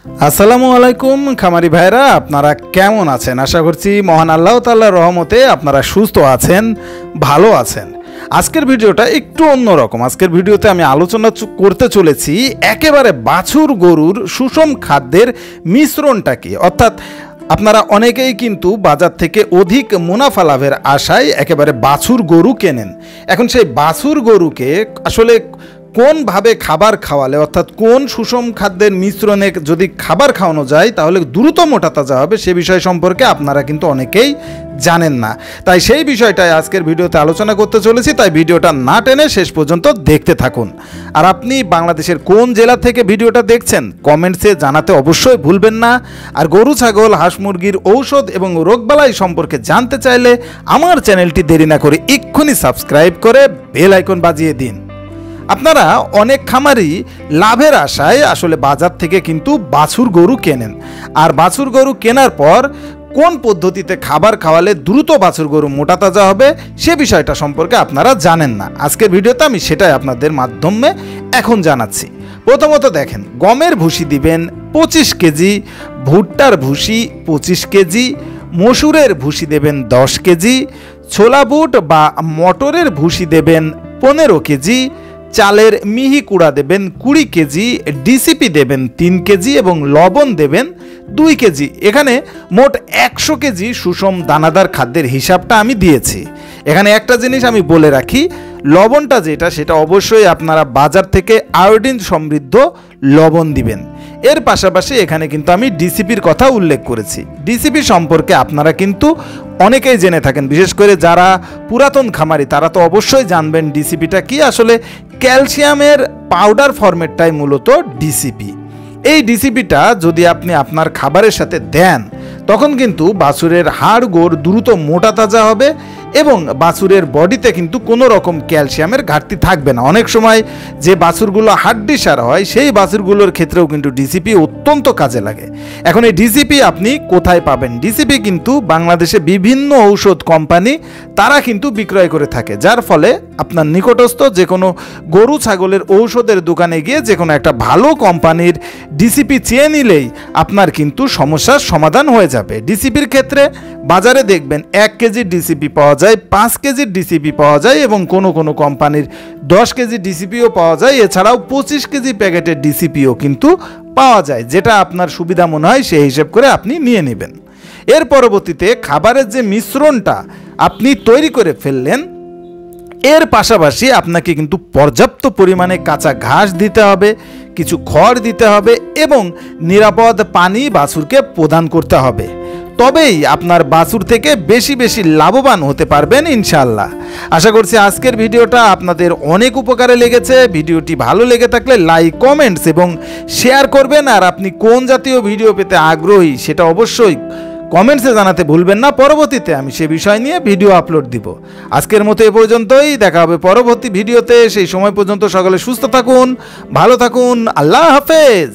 আসসালামু আলাইকুম খামারি ভাইরা, আপনারা কেমন আছেন? আশা করছি মহান আল্লাহ তাআলার রহমতে আপনারা সুস্থ আছেন, ভালো আছেন। আজকের ভিডিওটা একটু অন্যরকম। আজকের ভিডিওতে আমি আলোচনা করতে চলেছি একেবারে বাছুর গরুর সুষম খাদ্যের মিশ্রণটা কি। অর্থাৎ আপনারা অনেকেই কিন্তু বাজার থেকে অধিক মুনাফা লাভের আশায় একেবারে বাছুর গরু কেনেন। এখন সেই বাছুর গরুকে আসলে কোনভাবে খাবার খাওয়ালে, অর্থাৎ কোন সুষম খাদ্যের মিশ্রণে যদি খাবার খাওয়ানো যায় তাহলে দ্রুত মোটা তাজা হবে, সে বিষয় সম্পর্কে আপনারা কিন্তু অনেকেই জানেন না। তাই সেই বিষয়টাই আজকের ভিডিওতে আলোচনা করতে চলেছি। তাই ভিডিওটা না টেনে শেষ পর্যন্ত দেখতে থাকুন। আর আপনি বাংলাদেশের কোন জেলা থেকে ভিডিওটা দেখছেন কমেন্টসে জানাতে অবশ্যই ভুলবেন না। আর গরু ছাগল হাঁস মুরগির ঔষধ এবং রোগবালাই সম্পর্কে জানতে চাইলে আমার চ্যানেলটি দেরি না করে এক্ষুনি সাবস্ক্রাইব করে বেল আইকন বাজিয়ে দিন। আপনারা অনেক খামারি লাভের আশায় আসলে বাজার থেকে কিন্তু বাছুর গরু কেনেন। আর বাছুর গরু কেনার পর কোন পদ্ধতিতে খাবার খাওয়ালে দ্রুত বাছুর গরু মোটা তাজা হবে সে বিষয়টা সম্পর্কে আপনারা জানেন না। আজকের ভিডিওতে আমি সেটাই আপনাদের মাধ্যমে এখন জানাচ্ছি। প্রথমত দেখেন, গমের ভুসি দিবেন 25 কেজি, ভুট্টার ভুসি 25 কেজি, মসুরের ভুসি দেবেন 10 কেজি, ছোলা বুট বা মটরের ভুসি দেবেন 15 কেজি, চালের মিহি কুড়া দেবেন 20 কেজি, ডিসিপি দেবেন 3 কেজি এবং লবণ দেবেন 2 কেজি। এখানে মোট 100 কেজি সুষম দানাদার খাদ্যের হিসাবটা আমি দিয়েছি। এখানে একটা জিনিস আমি বলে রাখি, লবণটা যেটা সেটা অবশ্যই আপনারা বাজার থেকে আয়োডিন সমৃদ্ধ লবণ দিবেন। এর পাশাপাশি এখানে কিন্তু আমি ডিসিপির কথা উল্লেখ করেছি। ডিসিপি সম্পর্কে আপনারা কিন্তু অনেকেই জেনে থাকেন, বিশেষ করে যারা পুরাতন খামারি তারা তো অবশ্যই জানবেন ডিসিপিটা কি। আসলে ক্যালসিয়ামের পাউডার ফরম্যাটটাই মূলত ডিসিপি। এই ডিসিপিটা যদি আপনি আপনার খাবারের সাথে দেন তখন কিন্তু বাছুরের হাড় গোড় দ্রুত মোটা তাজা হবে এবং বাছুরের বডিতে কিন্তু কোনো রকম ক্যালসিয়ামের ঘাটতি থাকবে না। অনেক সময় যে বাছুরগুলো হাড্ডি সারা হয় সেই বাছুরগুলোর ক্ষেত্রেও কিন্তু ডিসিপি অত্যন্ত কাজে লাগে। এখন এই ডিসিপি আপনি কোথায় পাবেন? ডিসিপি কিন্তু বাংলাদেশে বিভিন্ন ঔষধ কোম্পানি তারা কিন্তু বিক্রয় করে থাকে, যার ফলে আপনার নিকটস্থ যে কোনো গরু ছাগলের ঔষধের দোকানে গিয়ে যে কোনো একটা ভালো কোম্পানির ডিসিপি চেয়ে নিলেই আপনার কিন্তু সমস্যার সমাধান হয়ে যাবে। ডিসিপির ক্ষেত্রে বাজারে দেখবেন 1 কেজির ডিসিপি পাওয়া যায়, 5 কেজির ডিসিপি পাওয়া যায় এবং কোনো কোনো কোম্পানির 10 কেজি ডিসিপিও পাওয়া যায়। এছাড়াও 25 কেজি প্যাকেটের ডিসিপিও কিন্তু পাওয়া যায়। যেটা আপনার সুবিধা মনে হয় সেই হিসেব করে আপনি নিয়ে নেবেন। এর পরবর্তীতে খাবারের যে মিশ্রণটা আপনি তৈরি করে ফেললেন, এর পাশাপাশি আপনাকে কিন্তু পর্যাপ্ত পরিমাণে কাঁচা ঘাস দিতে হবে, কিছু খড় দিতে হবে এবং নিরাপদ পানি বাছুরকে প্রদান করতে হবে। তবেই আপনার বাছুর থেকে বেশি বেশি লাভবান হতে পারবেন ইনশাআল্লাহ। আশা করছি আজকের ভিডিওটা আপনাদের অনেক উপকারে লেগেছে। ভিডিওটি ভালো লেগে থাকলে লাইক, কমেন্টস এবং শেয়ার করবেন। আর আপনি কোন জাতীয় ভিডিও পেতে আগ্রহী সেটা অবশ্যই কমেন্টসে জানাতে ভুলবেন না। পরবর্তীতে আমি সে বিষয় নিয়ে ভিডিও আপলোড দিব। আজকের মতো এ পর্যন্তই, দেখা হবে পরবর্তী ভিডিওতে। সেই সময় পর্যন্ত সকলে সুস্থ থাকুন, ভালো থাকুন। আল্লাহ হাফেজ।